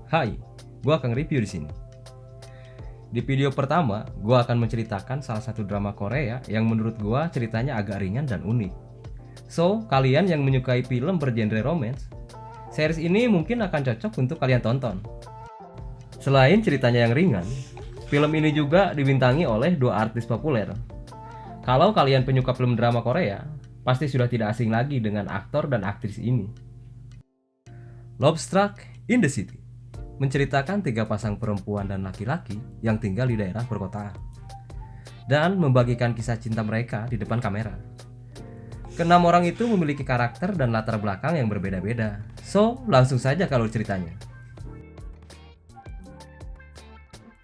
Hai, gua akan review di sini. Di video pertama, gua akan menceritakan salah satu drama Korea yang menurut gua ceritanya agak ringan dan unik. So, kalian yang menyukai film bergenre romance, series ini mungkin akan cocok untuk kalian tonton. Selain ceritanya yang ringan, film ini juga dibintangi oleh dua artis populer. Kalau kalian penyuka film drama Korea, pasti sudah tidak asing lagi dengan aktor dan aktris ini. Love Struck in the City menceritakan tiga pasang perempuan dan laki-laki yang tinggal di daerah perkotaan dan membagikan kisah cinta mereka di depan kamera. Keenam orang itu memiliki karakter dan latar belakang yang berbeda-beda. So, langsung saja kalau ceritanya.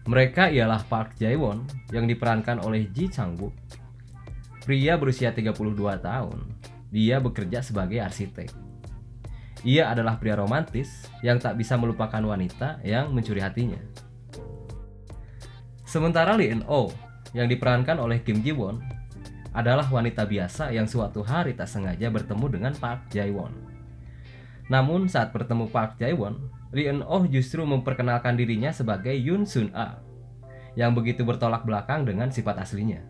Mereka ialah Park Jae-won yang diperankan oleh Ji Chang-wook. Pria berusia 32 tahun. Dia bekerja sebagai arsitek. Ia adalah pria romantis yang tak bisa melupakan wanita yang mencuri hatinya. Sementara Lee Eun-oh yang diperankan oleh Kim Ji-won adalah wanita biasa yang suatu hari tak sengaja bertemu dengan Park Jae-won. Namun saat bertemu Park Jae-won, Lee Eun-oh justru memperkenalkan dirinya sebagai Yoon Sun-ah yang begitu bertolak belakang dengan sifat aslinya.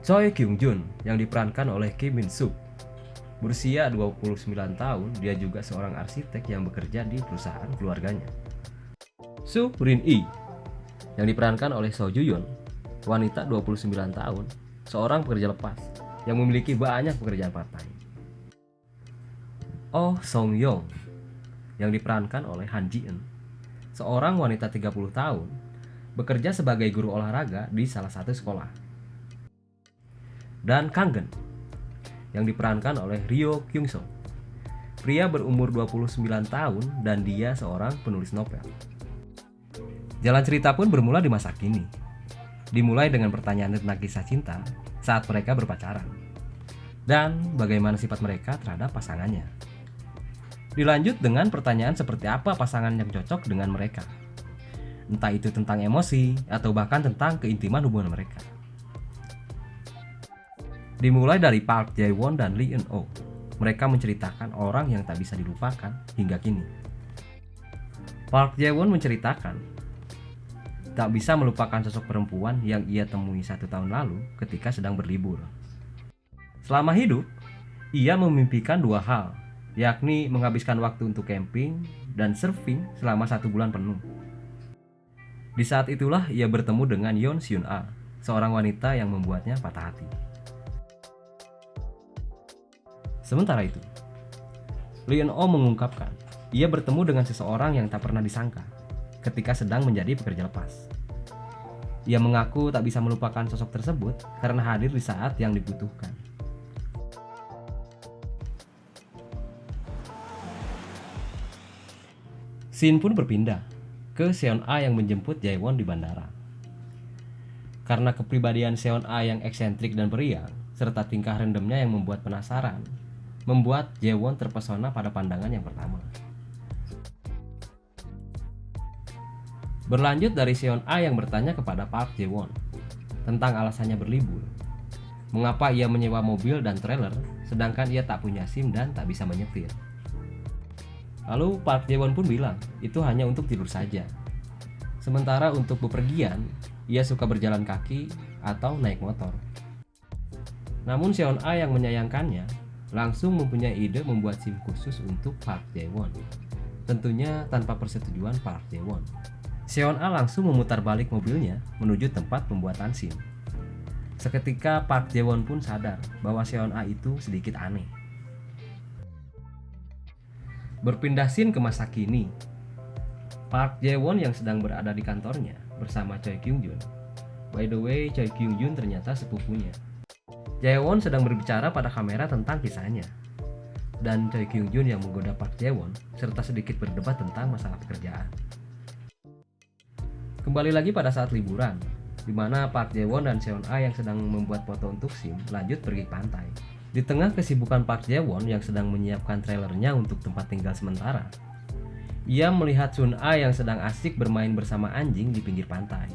Choi Kyung-jun yang diperankan oleh Kim Min-suk. Berusia 29 tahun, dia juga seorang arsitek yang bekerja di perusahaan keluarganya. Soo Rin-i yang diperankan oleh Seo Ju-yeon, wanita 29 tahun, seorang pekerja lepas yang memiliki banyak pekerjaan part-time. Oh Song-yong yang diperankan oleh Han Ji-eun, seorang wanita 30 tahun, bekerja sebagai guru olahraga di salah satu sekolah. Dan Kang Gen yang diperankan oleh Ryo Kyung-soo, pria berumur 29 tahun dan dia seorang penulis novel. Jalan cerita pun bermula di masa kini. Dimulai dengan pertanyaan tentang kisah cinta saat mereka berpacaran dan bagaimana sifat mereka terhadap pasangannya. Dilanjut dengan pertanyaan seperti apa pasangan yang cocok dengan mereka. Entah itu tentang emosi atau bahkan tentang keintiman hubungan mereka. Dimulai dari Park Jae-won dan Lee Eun-oh. Mereka menceritakan orang yang tak bisa dilupakan hingga kini. Park Jae-won menceritakan tak bisa melupakan sosok perempuan yang ia temui 1 tahun lalu ketika sedang berlibur. Selama hidup, ia memimpikan 2 hal, yakni menghabiskan waktu untuk camping dan surfing selama 1 bulan penuh. Di saat itulah ia bertemu dengan Yoon Sun-ah, seorang wanita yang membuatnya patah hati. Sementara itu, Lee Eun-oh mengungkapkan ia bertemu dengan seseorang yang tak pernah disangka ketika sedang menjadi pekerja lepas. Ia mengaku tak bisa melupakan sosok tersebut karena hadir di saat yang dibutuhkan. Scene pun berpindah ke Seon-ah yang menjemput Jae-won di bandara. Karena kepribadian Seon-ah yang eksentrik dan periang, serta tingkah randomnya yang membuat penasaran, membuat Jae-won terpesona pada pandangan yang pertama. Berlanjut dari Seon-ah yang bertanya kepada Park Jae-won tentang alasannya berlibur. Mengapa ia menyewa mobil dan trailer sedangkan ia tak punya SIM dan tak bisa menyetir. Lalu Park Jae-won pun bilang itu hanya untuk tidur saja. Sementara untuk bepergian, ia suka berjalan kaki atau naik motor. Namun Seon-ah yang menyayangkannya langsung mempunyai ide membuat SIM khusus untuk Park Jae-won. Tentunya tanpa persetujuan Park Jae-won. Seon-ah langsung memutar balik mobilnya menuju tempat pembuatan SIM. Seketika Park Jae-won pun sadar bahwa Seon-ah itu sedikit aneh. Berpindah scene ke masa kini. Park Jae-won yang sedang berada di kantornya bersama Choi Kyung-jun. By the way, Choi Kyung-jun ternyata sepupunya. Jae-won sedang berbicara pada kamera tentang kisahnya. Dan Choi Kyung-jun yang menggoda Park Jae-won serta sedikit berdebat tentang masalah pekerjaan. Kembali lagi pada saat liburan, di mana Park Jae-won dan Seon-ah yang sedang membuat foto untuk SIM lanjut pergi ke pantai. Di tengah kesibukan Park Jae-won yang sedang menyiapkan trailernya untuk tempat tinggal sementara, ia melihat Sun-ah yang sedang asik bermain bersama anjing di pinggir pantai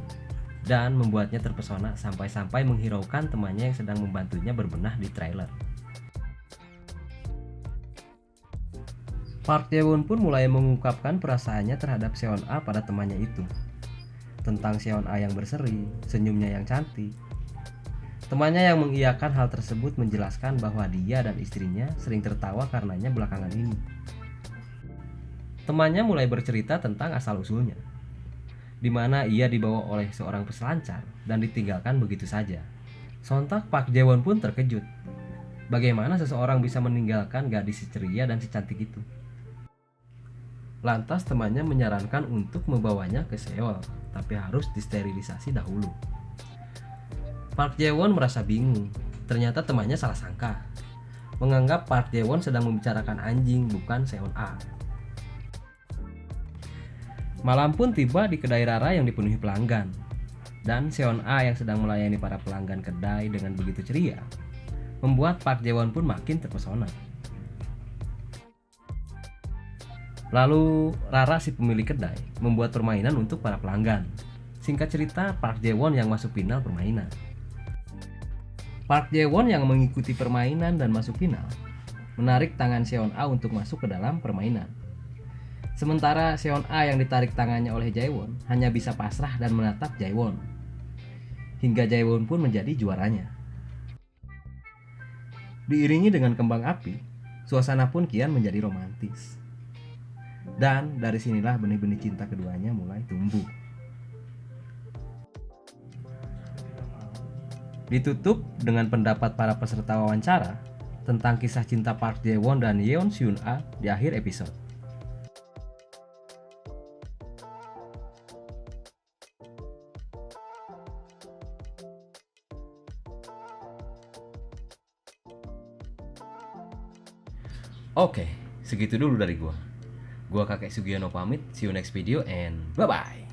dan membuatnya terpesona sampai-sampai menghiraukan temannya yang sedang membantunya berbenah di trailer. Park Jae-won pun mulai mengungkapkan perasaannya terhadap Seon A pada temannya itu. Tentang Seon A yang berseri, senyumnya yang cantik. Temannya yang mengiyakan hal tersebut menjelaskan bahwa dia dan istrinya sering tertawa karenanya belakangan ini. Temannya mulai bercerita tentang asal-usulnya, di mana ia dibawa oleh seorang peselancar dan ditinggalkan begitu saja. Sontak Park Jae-won pun terkejut. Bagaimana seseorang bisa meninggalkan gadis si ceria dan si cantik itu? Lantas temannya menyarankan untuk membawanya ke Seoul, tapi harus disterilisasi dahulu. Park Jae-won merasa bingung. Ternyata temannya salah sangka, menganggap Park Jae-won sedang membicarakan anjing, bukan Seon A. Malam pun tiba di kedai Rara yang dipenuhi pelanggan, dan Seon A yang sedang melayani para pelanggan kedai dengan begitu ceria, membuat Park Jae-won pun makin terpesona. Lalu Rara si pemilik kedai membuat permainan untuk para pelanggan. Singkat cerita, Park Jae-won yang masuk final permainan. Park Jae-won yang mengikuti permainan dan masuk final menarik tangan Seon A untuk masuk ke dalam permainan. Sementara Seon A yang ditarik tangannya oleh Jae-won hanya bisa pasrah dan menatap Jae-won. Hingga Jae-won pun menjadi juaranya. Diiringi dengan kembang api, suasana pun kian menjadi romantis. Dan dari sinilah benih-benih cinta keduanya mulai tumbuh. Ditutup dengan pendapat para peserta wawancara tentang kisah cinta Park Jae-won dan Yeon Seon A di akhir episode. Oke, segitu dulu dari gua. Gua Kakek Sugiono pamit, see you next video and bye-bye.